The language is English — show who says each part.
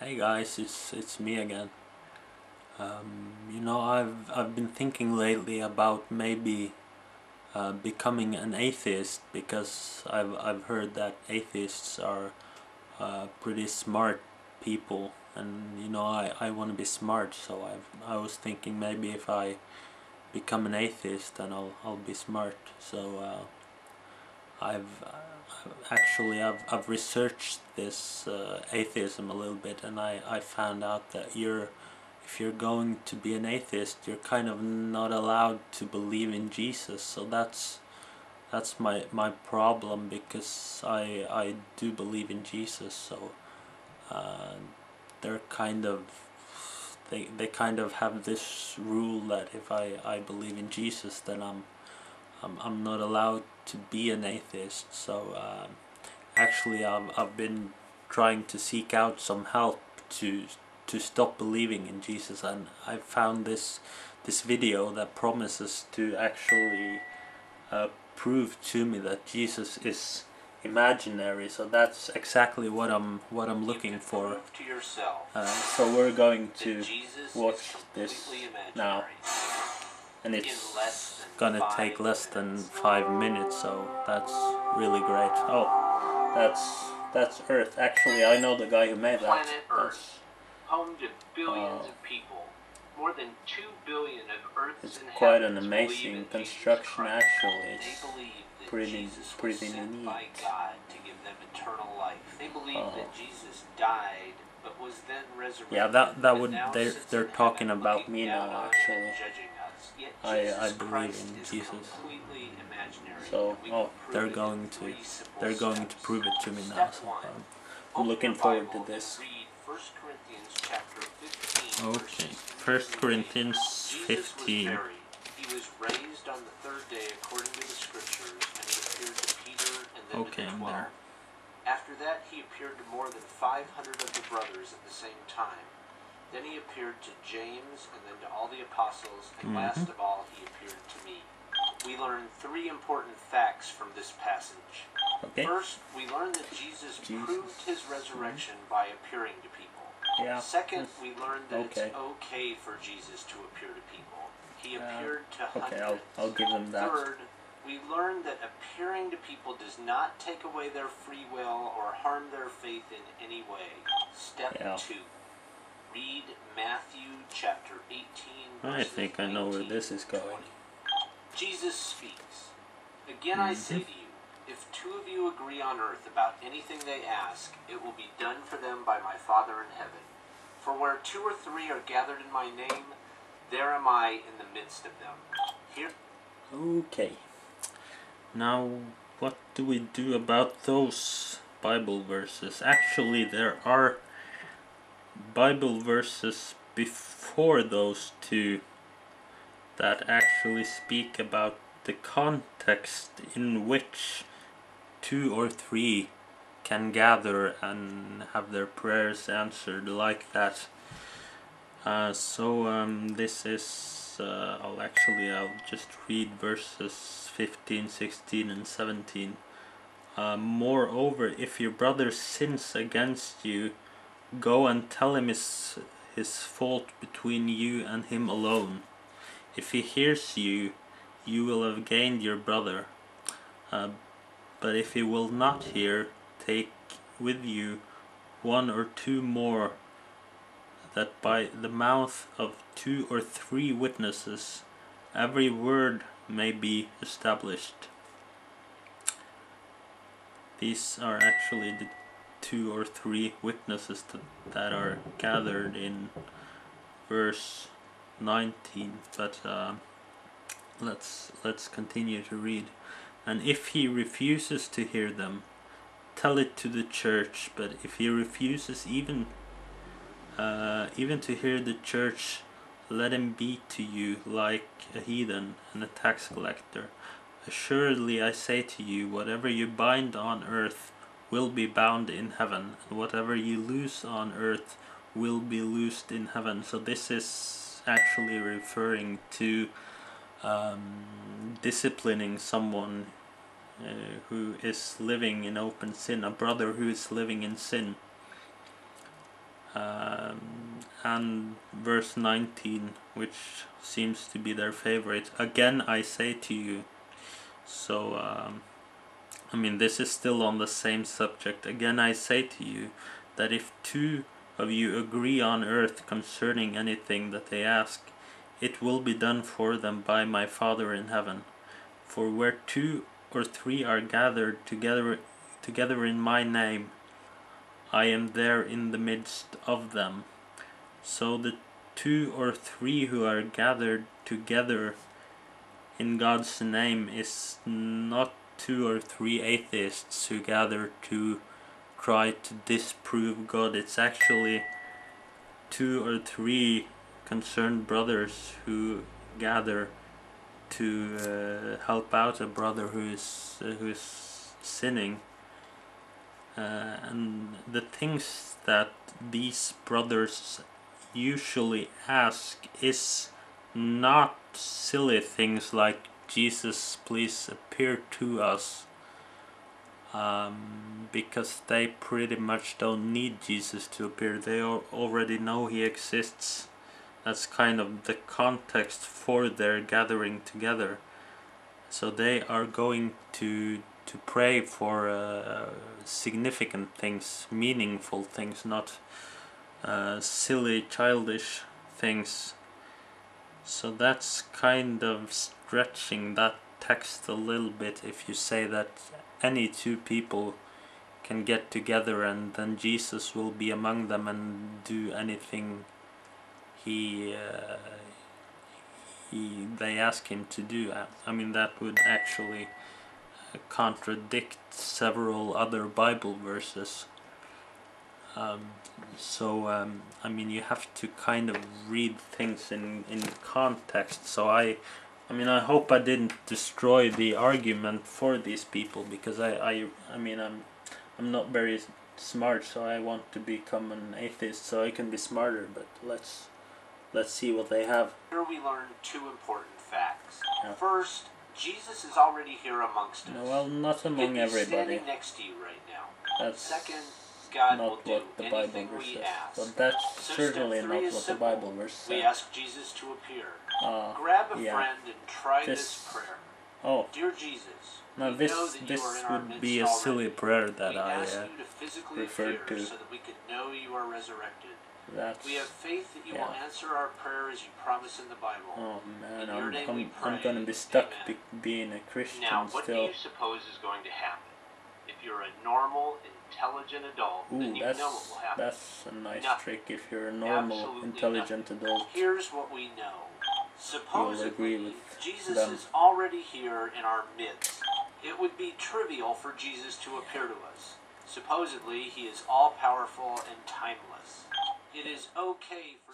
Speaker 1: Hey guys, it's me again. I've been thinking lately about maybe becoming an atheist because I've heard that atheists are pretty smart people, and I want to be smart, so I was thinking maybe if I become an atheist, then I'll be smart. So I've researched this atheism a little bit, and I found out that if you're going to be an atheist, you're kind of not allowed to believe in Jesus. So that's my problem, because I do believe in Jesus. So uh, they're kind of they kind of have this rule that if I believe in Jesus, then I'm not allowed to be an atheist. So actually I've been trying to seek out some help to stop believing in Jesus, and I found this video that promises to actually prove to me that Jesus is imaginary. So that's exactly what I'm looking for. So we're going to watch this now, and it's gonna take less than 5 minutes, so that's really great. Oh, that's Earth. Actually, I know the guy who made that. That's
Speaker 2: home to billions of people. More than 2 billion of Earth's
Speaker 1: it's
Speaker 2: inhabitants
Speaker 1: quite an amazing construction.
Speaker 2: Christ.
Speaker 1: Actually,
Speaker 2: They
Speaker 1: it's
Speaker 2: believe that
Speaker 1: pretty
Speaker 2: Jesus was sent
Speaker 1: neat.
Speaker 2: by God to give them eternal life. They believe that Jesus died but was then resurrected.
Speaker 1: Yeah, that would they're talking about me now. Actually, I believe in Jesus. So they're going to prove it to me now. So I'm looking forward to this. Okay, 1 Corinthians 15.
Speaker 2: He was raised on the third day according to the scriptures, and he appeared to Peter and then
Speaker 1: Okay,
Speaker 2: to the 12.
Speaker 1: I'm there.
Speaker 2: After that he appeared to more than 500 of the brothers at the same time. Then he appeared to James, and then to all the apostles, and last of all he appeared to me. We learn 3 important facts from this passage.
Speaker 1: Okay.
Speaker 2: First, we learn that Jesus proved his resurrection by appearing to people.
Speaker 1: Yeah.
Speaker 2: Second, we learned that it's okay for Jesus to appear to people. He appeared to hundreds.
Speaker 1: Okay, I'll give them that.
Speaker 2: Third, we learned that appearing to people does not take away their free will or harm their faith in any way. Step 2. Read Matthew chapter 18,
Speaker 1: I think I know where this is going.
Speaker 2: 20. Jesus speaks. Again I say to you, if 2 of you agree on earth about anything they ask, it will be done for them by my Father in heaven. For where 2 or 3 are gathered in my name, there am I in the midst of them. Here.
Speaker 1: Okay. Now, what do we do about those Bible verses? Actually, there are Bible verses before those 2 that actually speak about the context in which 2 or 3 can gather and have their prayers answered like that. This is I'll just read verses 15, 16 and 17. Moreover, if your brother sins against you, go and tell him his fault between you and him alone. If he hears you, you will have gained your brother. But if he will not hear, take with you 1 or 2 more, that by the mouth of 2 or 3 witnesses every word may be established. These are actually the 2 or 3 witnesses that are gathered in verse 19, but let's continue to read. And if he refuses to hear them, tell it to the church. But if he refuses even to hear the church, let him be to you like a heathen and a tax collector. Assuredly I say to you, whatever you bind on earth will be bound in heaven, and whatever you loose on earth will be loosed in heaven. So this is actually referring to disciplining someone who is living in open sin, a brother who is living in sin. and verse 19, which seems to be their favorite. Again I say to you. So I mean, this is still on the same subject. Again I say to you that if two of you agree on earth concerning anything that they ask, it will be done for them by my Father in heaven. For where 2 or 3 are gathered together in my name, I am there in the midst of them. So the 2 or 3 who are gathered together in God's name is not 2 or 3 atheists who gather to try to disprove God. It's actually 2 or 3 concerned brothers who gather to help out a brother who is sinning. And the things that these brothers usually ask is not silly things like, Jesus, please appear to us, because they pretty much don't need Jesus to appear. They already know he exists. That's kind of the context for their gathering together. So they are going to pray for significant things, meaningful things, not silly, childish things. So that's kind of stretching that text a little bit if you say that any two people can get together and then Jesus will be among them and do anything they ask him to do. I mean, that would actually contradict several other Bible verses. I mean, you have to kind of read things in context. So I hope I didn't destroy the argument for these people, because I mean, I'm not very smart, so I want to become an atheist so I can be smarter. But let's see what they have.
Speaker 2: Here we learn 2 important facts.
Speaker 1: Yeah.
Speaker 2: First, Jesus is already here amongst us.
Speaker 1: Well, not among everybody.
Speaker 2: Standing next to you right now.
Speaker 1: That's
Speaker 2: Second, God will
Speaker 1: not
Speaker 2: do
Speaker 1: what the Bible
Speaker 2: anything
Speaker 1: verse
Speaker 2: we
Speaker 1: says.
Speaker 2: ask.
Speaker 1: But that's
Speaker 2: So
Speaker 1: certainly
Speaker 2: step
Speaker 1: not
Speaker 2: 3 is
Speaker 1: what the
Speaker 2: simple.
Speaker 1: Bible verse says.
Speaker 2: We ask Jesus to appear. Grab a
Speaker 1: yeah.
Speaker 2: friend and try this prayer.
Speaker 1: Oh,
Speaker 2: Dear Jesus,
Speaker 1: now
Speaker 2: we
Speaker 1: this
Speaker 2: know that you are in our
Speaker 1: would be a
Speaker 2: midst
Speaker 1: silly
Speaker 2: already.
Speaker 1: prayer that
Speaker 2: We
Speaker 1: I
Speaker 2: ask you to physically
Speaker 1: referred
Speaker 2: appear
Speaker 1: to.
Speaker 2: so that we can know you are resurrected.
Speaker 1: That's,
Speaker 2: We have faith that you
Speaker 1: yeah.
Speaker 2: will answer our prayer as you promise in the Bible.
Speaker 1: Oh man,
Speaker 2: In your name we pray.
Speaker 1: I'm gonna be stuck
Speaker 2: Amen.
Speaker 1: being a Christian
Speaker 2: Now, what do
Speaker 1: still.
Speaker 2: you suppose is going to happen? If you're a normal, intelligent adult, then you know what will happen.
Speaker 1: That's a nice
Speaker 2: Nothing.
Speaker 1: trick. If you're a normal,
Speaker 2: Absolutely
Speaker 1: intelligent adult,
Speaker 2: Here's what we know. Supposedly,
Speaker 1: with
Speaker 2: Jesus
Speaker 1: them.
Speaker 2: is already here in our midst. It would be trivial for Jesus to appear to us. Supposedly, he is all-powerful and timeless. It is okay for...